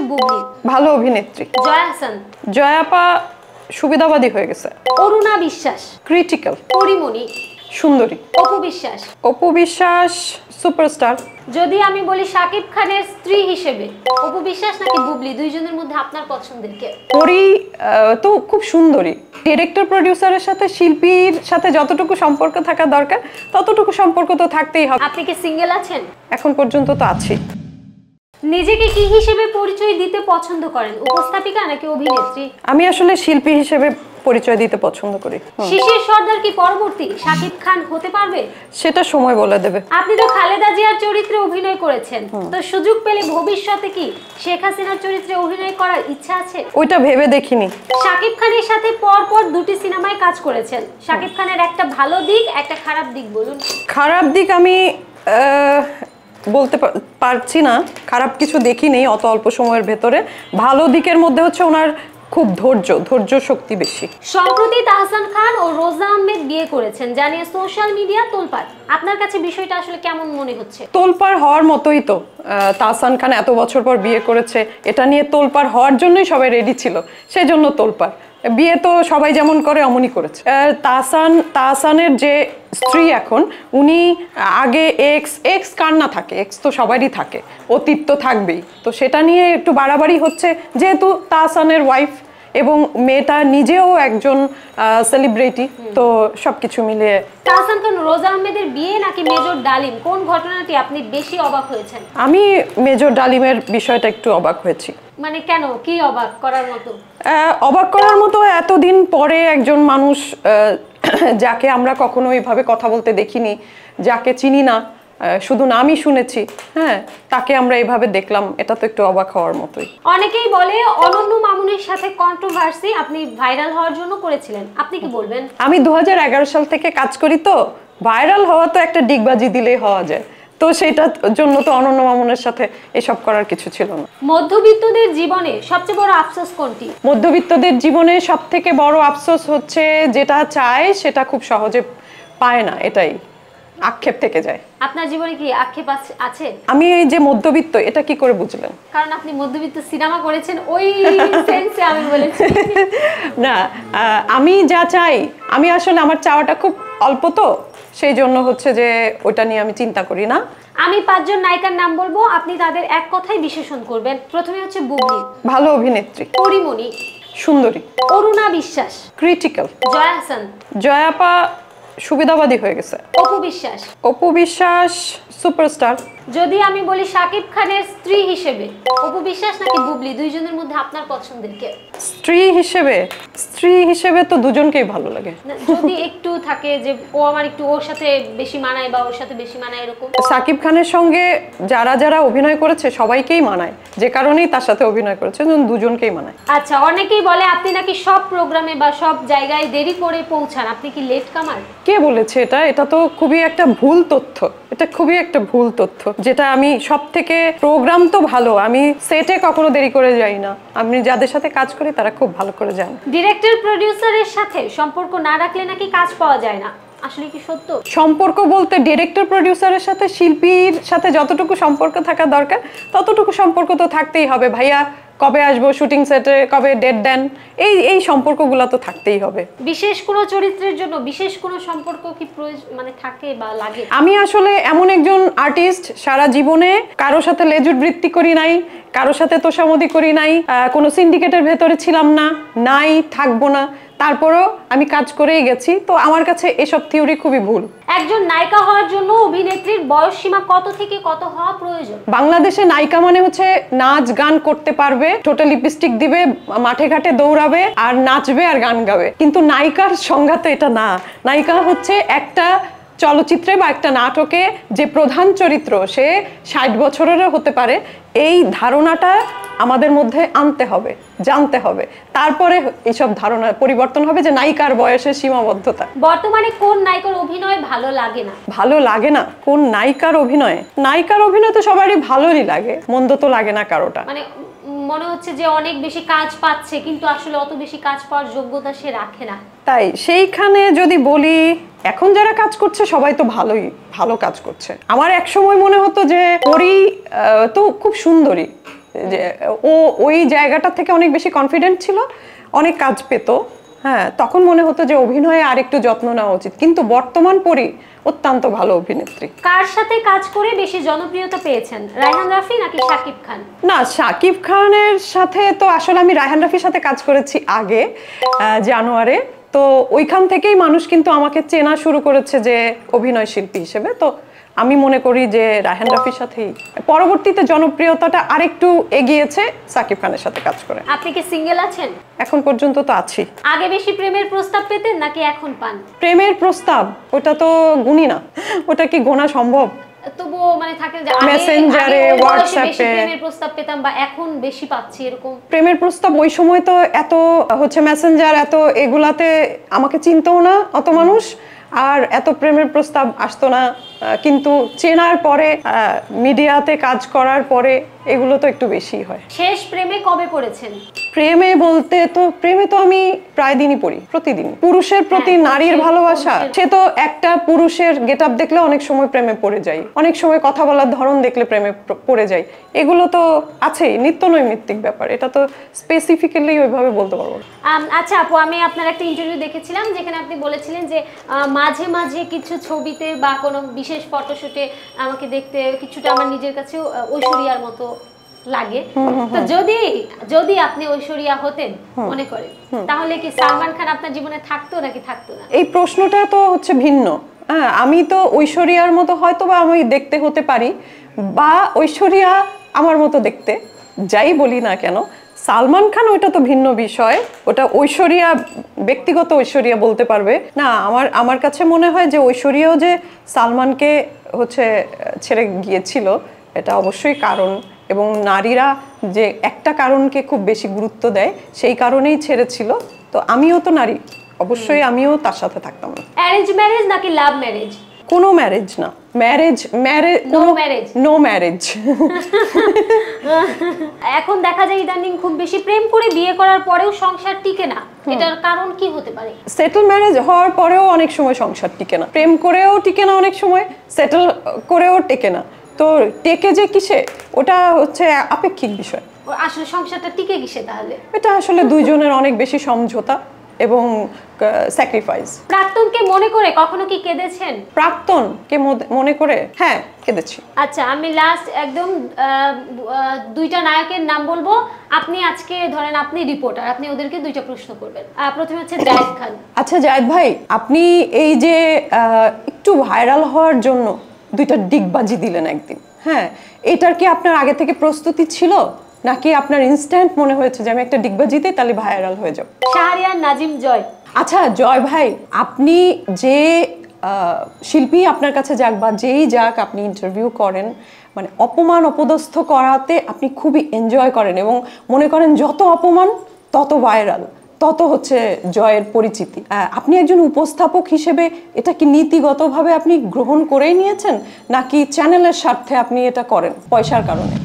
বুবলি, ভালো অভিনেত্রী। জয়া আহসান, জয়া আপা সুবিধাবাদী হয়ে গেছে। অরুণা বিশ্বাস, ক্রিটিক্যাল। পরিমণি, সুন্দরী। অপু বিশ্বাস, অপু বিশ্বাস সুপারস্টার। যদি আমি বলি শাকিব খানের স্ত্রী হিসেবে অপু বিশ্বাস নাকি বুবলি, দুইজনের মধ্যে আপনার পছন্দের কে? পরি তো খুব সুন্দরী। ডিরেক্টর প্রোডিউসারের সাথে শিল্পীর সাথে যতটুকু সম্পর্ক থাকা দরকার ততটুকু সম্পর্ক তো থাকতেই হবে। আপনি কি সিঙ্গেল আছেন? এখন পর্যন্ত তো আছি। নিজেকে কি হিসেবে পরিচয় দিতে পছন্দ করেন, উপস্থাপিকা নাকি অভিনেত্রী? আমি আসলে শিল্পী হিসেবে পরিচয় দিতে পছন্দ করি। শিশির সর্দার কি পরবর্তী শাকিব খান হতে পারবে? সেটা সময় বলে দেবে। আপনি তো খালেদা জিয়ার চরিত্রে অভিনয় করেছেন, তো সুযোগ পেলে ভবিষ্যতে কি শেখ হাসিনার চরিত্রে অভিনয় করার ইচ্ছা আছে? ওইটা ভেবে দেখিনি। শাকিব খানের সাথে পরপর দুটি সিনেমায় কাজ করেছেন, শাকিব খানের একটা ভালো দিক একটা খারাপ দিক বলুন। খারাপ দিক আমি বলতে পারছি না, খারাপ কিছু দেখিনি অত অল্প সময়ের ভেতরে। ভালো দিকের মধ্যে হচ্ছে ওনার খুব ধৈর্য শক্তি বেশি। সম্প্রতি তাহসান খান ও রোজা আহমেদ বিয়ে করেছেন জানিয়ে সোশ্যাল মিডিয়া তোলপাড়, আপনার কাছে বিষয়টা আসলে কেমন মনে হচ্ছে? তোলপাড় হওয়ার মতোই তো। তাহসান খান এত বছর পর বিয়ে করেছে, এটা নিয়ে তোলপাড় হওয়ার জন্যই সবাই রেডি ছিল, সেই জন্য তোলপাড়। বিয়ে তো সবাই যেমন করে অমনই করেছে। তাহসানের যে স্ত্রী এখন, উনি আগে এক্স কার না থাকে, এক্স তো সবারই থাকে, অতীত তো থাকবেই, তো সেটা নিয়ে একটু বাড়াবাড়ি হচ্ছে। যেহেতু তাহসানের ওয়াইফ এবং মেয়েটা নিজেও একজন সেলিব্রিটি, তো সবকিছু মিলিয়ে। তাহসান খান রোজা আহমেদের বিয়ে নাকি মেজর ডালিম, কোন ঘটনাটি আপনি বেশি অবাক হয়েছেন? আমি মেজর ডালিমের বিষয়টা একটু অবাক হয়েছি। মানে কেন, কি অবাক করার মতো? অবাক করার মতো, এতদিন পরে একজন মানুষ যাকে আমরা কখনো এইভাবে কথা বলতে দেখিনি, যাকে চিনি না, শুধু নামই শুনেছি, হ্যাঁ, তাকে আমরা এইভাবে দেখলাম, এটা তো একটু অবাক হওয়ার মতোই। অনেকেই বলে অনন্য মামুনের সাথে কন্ট্রোভার্সি আপনি ভাইরাল হওয়ার জন্য করেছিলেন, আপনি কি বলবেন? আমি 2011 সাল থেকে কাজ করি, তো ভাইরাল হওয়া তো একটা ডিগবাজি দিলেই হওয়া যায়, তো সেটার জন্য তো অনন্য মামুনের সাথে এসব করার কিছু ছিল না। মধ্যবিত্তদের জীবনে সবচেয়ে বড় আফসোস কোনটি? মধ্যবিত্তদের জীবনে সবথেকে বড় আফসোস হচ্ছে যেটা চায় সেটা খুব সহজে পায় না, এটাই আক্ষেপ থেকে যায়। আপনার জীবনে কি আক্ষেপ আছে? আমি এই যে মধ্যবিত্ত, এটা কি করে বুঝলেন? কারণ আপনি মধ্যবিত্ত সিনেমা করেছেন, ওই সেন্সে আমি বলেছি। না, আমি যা চাই, আমি আসলে আমার চাওয়াটা খুব অল্প, তো সেই জন্য হচ্ছে যে ওটা নিয়ে আমি চিন্তা করি না। আমি 5 জন নায়িকার নাম বলবো, আপনি তাদের এক কথায় বিশেষণ করবেন। প্রথমে হচ্ছে বুবলি, ভালো অভিনেত্রী। পরিমণি, সুন্দরী। অরুণা বিশ্বাস, ক্রিটিক্যাল। জয়া আহসান, জয়া আপা সুবিধাবাদী হয়ে গেছে। অপু বিশ্বাস, অপু বিশ্বাস সুপারস্টার। যদি আমি বলি শাকিব খানের স্ত্রী হিসেবে অপু বিশ্বাস নাকি বুবলি, দুইজনের মধ্যে আপনার পছন্দের কে? স্ত্রী হিসেবে তো দুজনকেই ভালো লাগে। যদি একটু থাকে যে ও আমার একটু ওর সাথে বেশি মানায় বা ওর সাথে বেশি মানায় এরকম? শাকিব খানের সঙ্গে যারা অভিনয় করেছে সবাইকেই মানায়, যে কারণেই তার সাথে অভিনয় করেছে, দুজনকেই মানায়। আচ্ছা, অনেকেই বলে আপনি নাকি সব প্রোগ্রামে বা সব জায়গায় দেরি করে পৌঁছান, আপনি কি লেট কামার? কে বলেছে এটা? এটা তো খুবই একটা ভুল তথ্য, এটা খুবই একটা ভুল তথ্য, যেটা আমি সব থেকে, প্রোগ্রাম তো ভালো, আমি সেটে কখনো দেরি করে যাই না, আমি যাদের সাথে কাজ করি তারা খুব ভালো করে জানে। ডিরেক্টর প্রোডিউসারের সাথে সম্পর্ক না রাখলে নাকি কাজ পাওয়া যায় না, আসলে কি সত্য? সম্পর্ক বলতে ডিরেক্টর প্রোডিউসারের সাথে শিল্পীর সাথে যতটুকু সম্পর্ক থাকা দরকার ততটুকু সম্পর্ক তো থাকতেই হবে। ভাইয়া কবে আসবো শুটিং সেটে, কবে ডেট দেন, এই সম্পর্কগুলো তো থাকতেই হবে। বিশেষ কোনো চরিত্রের জন্য বিশেষ কোনো সম্পর্ক কি মানে থাকে বা লাগে? আমি আসলে এমন একজন আর্টিস্ট, সারা জীবনে কারোর সাথে লেজুর বৃত্তি করি নাই, কারোর সাথে তোষামোদি করি নাই, কোনো সিন্ডিকেটের ভেতরে ছিলাম না, থাকবো না, তারপরও আমি কাজ করেই গেছি, তো আমার কাছে এসব থিওরি খুবই ভুল। একজন নায়িকা হওয়ার জন্য অভিনেত্রীর বয়স সীমা কত থেকে কত হওয়া প্রয়োজন? বাংলাদেশে নায়িকা মানে হচ্ছে নাচ গান করতে পারবে, ছোট লিপস্টিক দিবে, মাঠে ঘাটে দৌড়াবে আর নাচবে আর গান গাবে, কিন্তু নায়িকার সংজ্ঞা তো এটা না। নায়িকা হচ্ছে একটা চলচ্চিত্রে বা একটা নাটকে যে প্রধান চরিত্র, সে 60 বছরেরও হতে পারে, এই ধারণাটা আমাদের মধ্যে আনতে হবে, জানতে হবে, তারপরে এইসব ধারণা পরিবর্তন হবে যে নায়িকার বয়সের সীমাবদ্ধতা। বর্তমানে কোন নায়িকার অভিনয় ভালো লাগে না? ভালো লাগে না কোন নায়িকার অভিনয়? নায়িকার অভিনয় তো সবারই ভালোই লাগে, মন্দ তো লাগে না কারোটা। মানে মনে হচ্ছে যে অনেক বেশি কাজ পাচ্ছে কিন্তু আসলে অত বেশি কাজ পাওয়ার যোগ্যতা সে রাখে না। তাই সেইখানে যদি বলি, এখন যারা কাজ করছে সবাই তো ভালো কাজ করছে। আমার এক সময় মনে হতো যে পরি তো খুব সুন্দরী, যে ও ওই জায়গাটা থেকে অনেক বেশি কনফিডেন্ট ছিল, অনেক কাজ পেত। হ্যাঁ, তখন মনে হতো যে অভিনয়ে আর একটু যত্ন নেওয়া উচিত, কিন্তু বর্তমান পরি অত্যন্ত ভালো অভিনেত্রী। কার সাথে কাজ করে বেশি জনপ্রিয়তা পেয়েছেন, রায়হান রাফি নাকি শাকিব খান? না, শাকিব খানের সাথে তো আসলে আমি রায়হান রাফির সাথে কাজ করেছি আগে, জানুয়ারে। তো ওইখান থেকেই মানুষ কিন্তু আমাকে চেনা শুরু করেছে যে অভিনয় শিল্পী হিসেবে। তো আমি মনে করি যে রায়হান রাফির সাথেই পরবর্তীতে জনপ্রিয়তাটা আরেকটু এগিয়েছে শাকিব খানের সাথে কাজ করে। আপনি কি সিঙ্গেল আছেন? এখন পর্যন্ত তো আছি। আগে বেশি প্রেমের প্রস্তাব পেতেন নাকি এখন পান? প্রেমের প্রস্তাব ওটা তো গুনি না, ওটা কি গোনা সম্ভব? তবুও মানে থাকে যে মেসেঞ্জারে, হোয়াটসঅ্যাপে প্রেমের প্রস্তাব পেতাম বা এখন বেশি পাচ্ছি এরকম? প্রেমের প্রস্তাব ওই সময় তো এত হচ্ছে মেসেঞ্জার, এত এগুলাতে আমাকে চিনতেও না অত মানুষ, আর এত প্রেমের প্রস্তাব আসতো না। কিন্তু চেনার পরে, মিডিয়াতে কাজ করার পরে এগুলো তো একটু বেশি হয়। শেষ প্রেমে কবে পড়েছেন? প্রেমে বলতে তো প্রেমে তো আমি প্রায় দিনই পড়ি, প্রতিদিন। পুরুষের প্রতি নারীর ভালোবাসা, সে তো একটা পুরুষের গেট আপ দেখলে অনেক সময় প্রেমে পড়ে যাই, অনেক সময় কথা বলার ধরন দেখলে প্রেমে পড়ে যাই, এগুলো তো আছেই, নিত্য নৈমিত্তিক ব্যাপার। এটা তো স্পেসিফিক্যালি ওইভাবে বলতে পারবো না। আচ্ছা আপু, আমি আপনার একটা ইন্টারভিউ দেখেছিলাম যেখানে আপনি বলেছিলেন যে মাঝে মাঝে কিছু ছবিতে বা কোনো বিশেষ ফটোশুটে আমাকে দেখতে কিছুটা আমার নিজের কাছেও ঐশ্বরিয়ার মতো লাগে। তো যদি আপনি ঐশ্বরিয়া হতেন মনে করেন, তাহলে কি সালমান খান আপনার জীবনে থাকতো নাকি থাকতো না? এই প্রশ্নটা তো হচ্ছে ভিন্ন। হ্যাঁ, আমি তো ঐশ্বরিয়ার মতো হয়তো বা আমি দেখতে হতে পারি, বা ঐশ্বরিয়া আমার মতো দেখতে, যাই বলি না কেন। সালমান খান ওইটা তো ভিন্ন বিষয়, ওটা ঐশ্বরিয়া ব্যক্তিগত ঐশ্বরিয়া বলতে পারবে না। আমার কাছে মনে হয় যে ঐশ্বরিয়াও যে সালমানকে হচ্ছে ছেড়ে গিয়েছিল, এটা অবশ্যই কারণ, এবং নারীরা যে একটা কারণকে খুব বেশি গুরুত্ব দেয়, সেই কারণেই ছেড়েছিল। তো আমিও তো নারী, অবশ্যই আমিও তার সাথে থাকতাম না। অ্যারেঞ্জ ম্যারেজ নাকি লাভ ম্যারেজ? কোনো ম্যারেজ না, নো ম্যারেজ। এখন দেখা যায় ইদানিং খুব বেশি প্রেম করে বিয়ে করার পরেও সংসার টিকে না, এটার কারণ কি হতে পারে? সেটেল ম্যারেজ হওয়ার পরেও অনেক সময় সংসার টিকে না, প্রেম করেও টিকে না, অনেক সময় সেটেল করেও টেকে না। তো টেকে যে কিসে, ওটা হচ্ছে আপেক্ষিক বিষয়। আসলে সংসারটা টিকে কিসে তাহলে? এটা আসলে দুইজনের অনেক বেশি সমঝোতা এবং স্যাক্রিফাইস। প্রাক্তনকে মনে করে কখনো কি কেঁদেছেন? প্রাক্তনকে মনে করে হ্যাঁ, কেঁদেছি। আচ্ছা, আমি লাস্ট একদম দুইটা নায়কের নাম বলবো, আপনি আজকে ধরেন আপনি রিপোর্টার, আপনি ওদেরকে দুইটা প্রশ্ন করবেন। প্রথমে হচ্ছে জায়েদ খান। আচ্ছা জায়েদ ভাই, আপনি এই যে একটু ভাইরাল হওয়ার জন্য দুইটা ডিগবাজি দিলেন একদিন, হ্যাঁ, এটার কি আপনার আগে থেকে প্রস্তুতি ছিল, নাকি আপনার ইনস্ট্যান্ট মনে হয়েছে যে আমি একটা ডিগবাজি দিই তাহলে ভাইরাল হয়ে যাব? শাহরিয়ার, নাজিম, জয়। আচ্ছা জয় ভাই, আপনি যে শিল্পী আপনার কাছে যাক বা যেই যাক আপনি ইন্টারভিউ করেন, মানে অপমান অপদস্থ করাতে আপনি খুবই এনজয় করেন এবং মনে করেন যত অপমান তত ভাইরাল, তত হচ্ছে জয়ের পরিচিতি। আপনি একজন উপস্থাপক হিসেবে এটা কি নীতিগতভাবে আপনি গ্রহণ করেই নিয়েছেন, নাকি চ্যানেলের স্বার্থে আপনি এটা করেন পয়সার কারণে?